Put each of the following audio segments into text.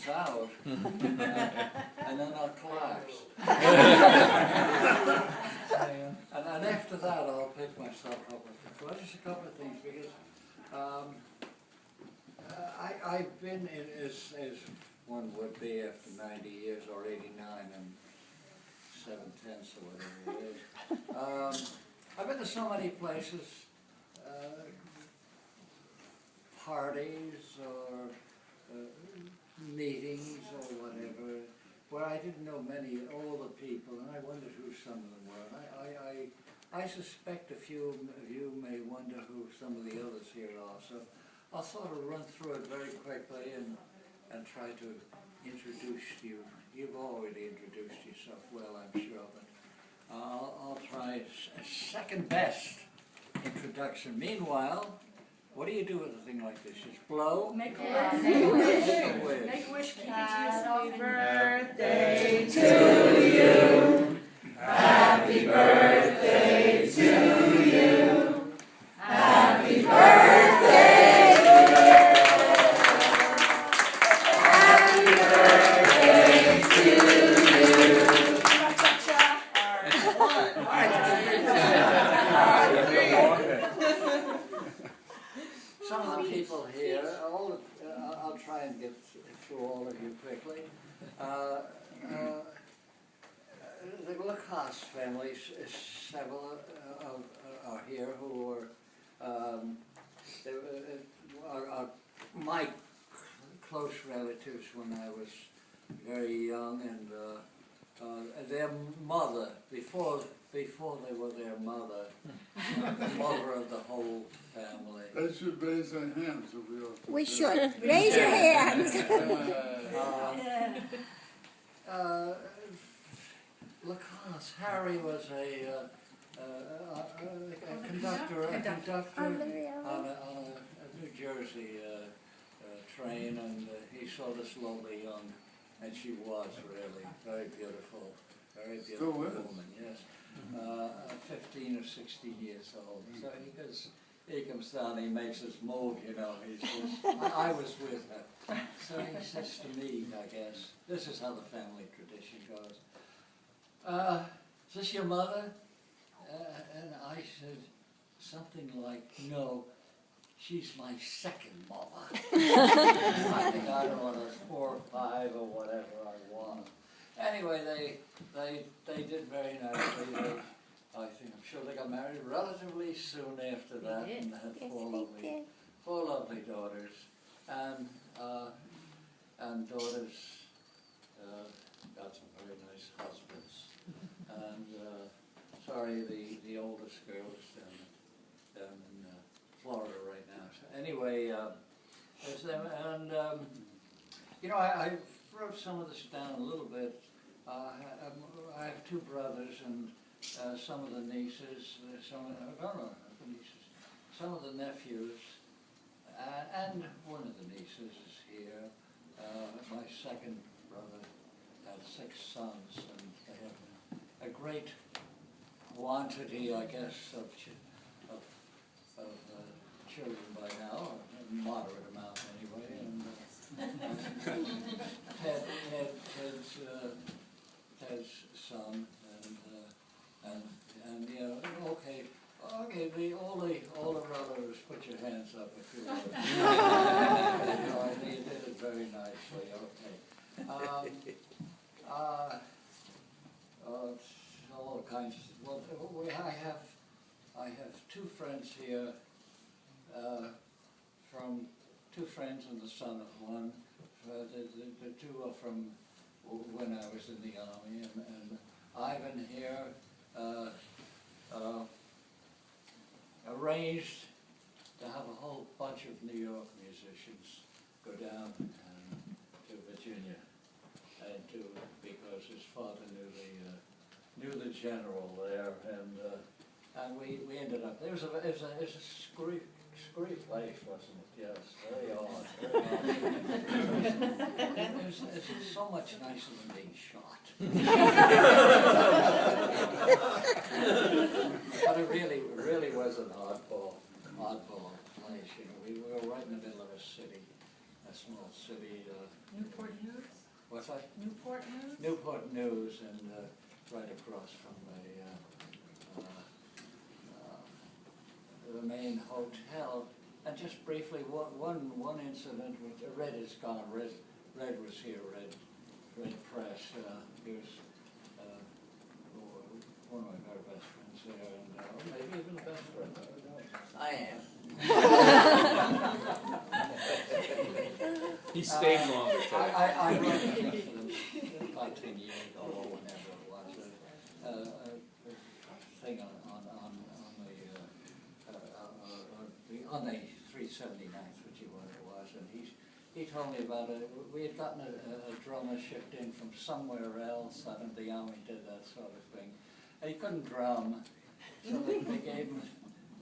distance out, and then I'll collapse. And after that, I'll pick myself up with the well, just a couple of things, because I've been in, as one would be after 90 years or 89 and 7/10 or whatever it is. I've been to so many places, parties or meetings or whatever, where I didn't know all the people, and I wondered who some of them were. I suspect a few of you may wonder who some of the others here are, so I'll sort of run through it very quickly and try to introduce you. You've already introduced yourself well, I'm sure, but I'll try a second best introduction. Meanwhile, what do you do with a thing like this? Just blow? Make a wish. Make a wish. Make a wish. Happy birthday to you. Happy birthday to you. Happy birthday to you. Happy birthday to you. Some of the people here, I'll try and get through all of you quickly. The Lacoste family, several are here who are my close relatives when I was very young, and their mother, before they were their mother, the mother of the whole family. They should raise their hands if we are. We should. Raise your hands. Lacoste, Harry was a conductor on a New Jersey train, and he saw this lovely young, and she was really very beautiful woman, yes. 15 or 16 years old. So he comes down, he makes his move, you know. I was with her. So he says to me, I guess, this is how the family tradition goes. Is this your mother? And I said something like, no, she's my second mother. I think I don't know, I was 4 or 5 or whatever I was. Anyway, they did very nicely. I'm sure they got married relatively soon after that, and had four lovely daughters, and daughters got some very nice husbands. And sorry, the oldest girl is down in Florida right now. So anyway, there's them, and you know, I wrote some of this down a little bit. I have 2 brothers, and some of the nieces, some of the nephews, and one of the nieces is here. My second brother had 6 sons, and they have a great quantity, I guess, of children by now, a moderate amount anyway. And Ted's son, and you know, okay, all the relatives, put your hands up if you would. You did it very nicely. Okay. All kinds. Well, I have 2 friends here, from 2 friends and the son of one. The 2 are from when I was in the army, and Ivan here arranged to have a whole bunch of New York musicians go down to Virginia, because his father knew the general there, and we ended up. It was a screwy place, wasn't it? Yes, very odd. It's so much nicer than being shot. But it really was an oddball place. You know, we were right in the middle of a city, a small city. Newport News. what's that? Newport News? Newport News, and right across from the main hotel. And just briefly, one incident with Red is gone. Red was here. Red Press. He was one of my very best friends there, and maybe even the best friend. I am. He stayed longer. I ran into them about 10 years ago, or whenever it was. A thing on the 379th, which he was, and he told me about it. We had gotten a drummer shipped in from somewhere else. I think the army did that sort of thing. And he couldn't drum, so they gave him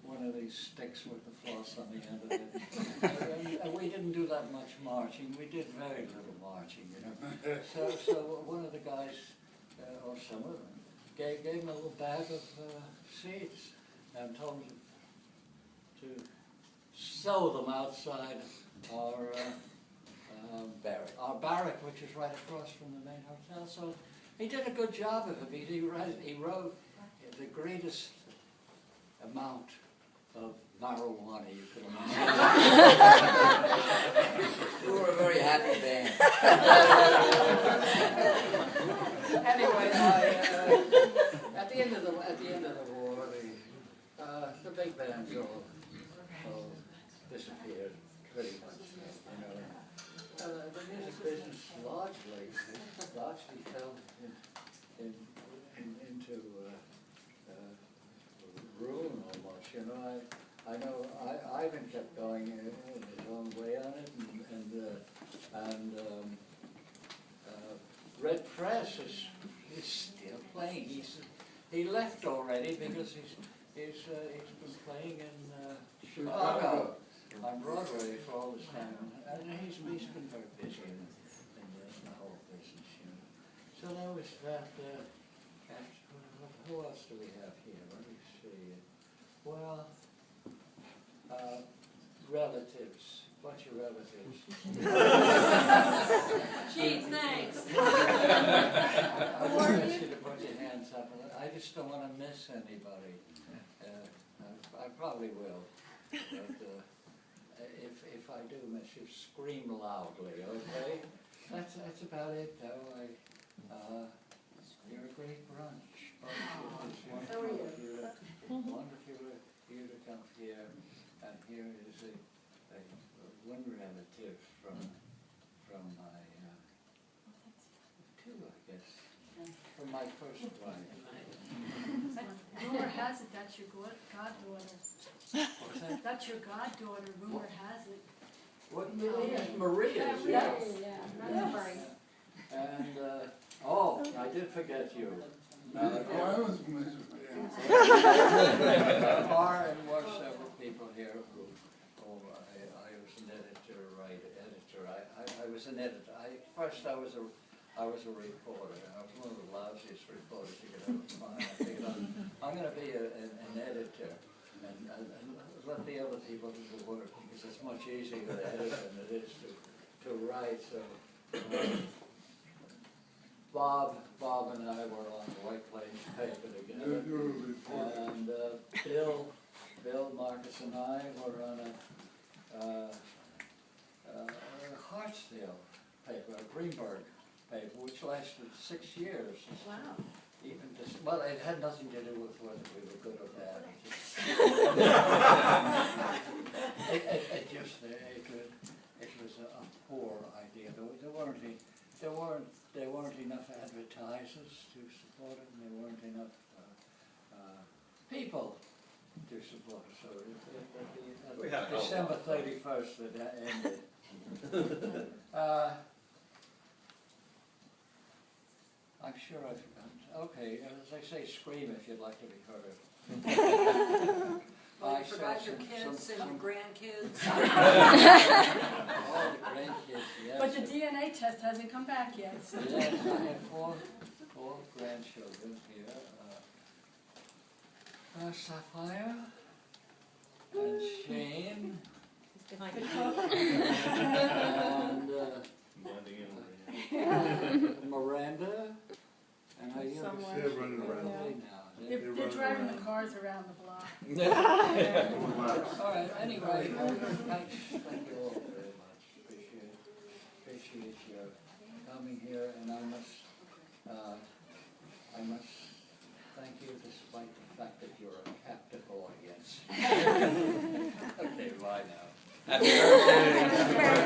one of these sticks with the floss on the end of it. And we didn't do that much marching. We did very little marching, you know. So one of the guys, or some of them, gave him a little bag of seeds and told him to sow them outside our barrack, which is right across from the main hotel. So he did a good job of it. He wrote the greatest amount of marijuana you could imagine. We were a very happy band. Anyway, at the end of the war, the big bands all disappeared pretty much. You know, the music business largely fell into ruin almost. You know, I know Ivan kept going in his own way on it, and Red Press is still playing. He left already because he's been playing in Chicago on Broadway for all this time, and he's been very busy in the whole business. You know. So that was that. Who else do we have here? Let me see. Well, relatives. Bunch of relatives. Gee, thanks. I want you to put your hands up. I just don't want to miss anybody. I probably will. But if I do miss you, scream loudly, okay? That's about it, though. You're a great bunch. It's wonderful you to come here, and here is one relative from my two, I guess, from my first wife. Rumor has it that's your goddaughter. What's that? That's your goddaughter, rumor has it. What, Maria? Yes. And, I did forget you. I was miserable. There are and were several people here who I was an editor. I was an editor. First I was a reporter. I was one of the lousiest reporters you could ever find. I figured I'm going to be an editor and let the other people do the work, because it's much easier to edit than it is to write. So Bob and I were on the White Plains paper together, and Bill, Marcus, and I were on a Hartsdale paper, a Greenberg paper, which lasted 6 years. Wow. Well, it had nothing to do with whether we were good or bad. It was a poor idea. There weren't enough advertisers to support it, and there weren't enough people to support it. So at December 31st, it ended. I'm sure I've forgotten. Okay, as I say, scream if you'd like to be heard. Well, you forgot your kids and grandkids. All the grandkids, yes. But the DNA test hasn't come back yet. So. Yes, I have four grandchildren here. Sapphire and Shane and Miranda, and are you? Someone. They're running around. Okay now. They're running driving the around. cars around the block. All right, anyway, thank you all very much. Appreciate your coming here, and I must thank you despite the fact that you're a captive audience. Okay, bye now. Happy birthday.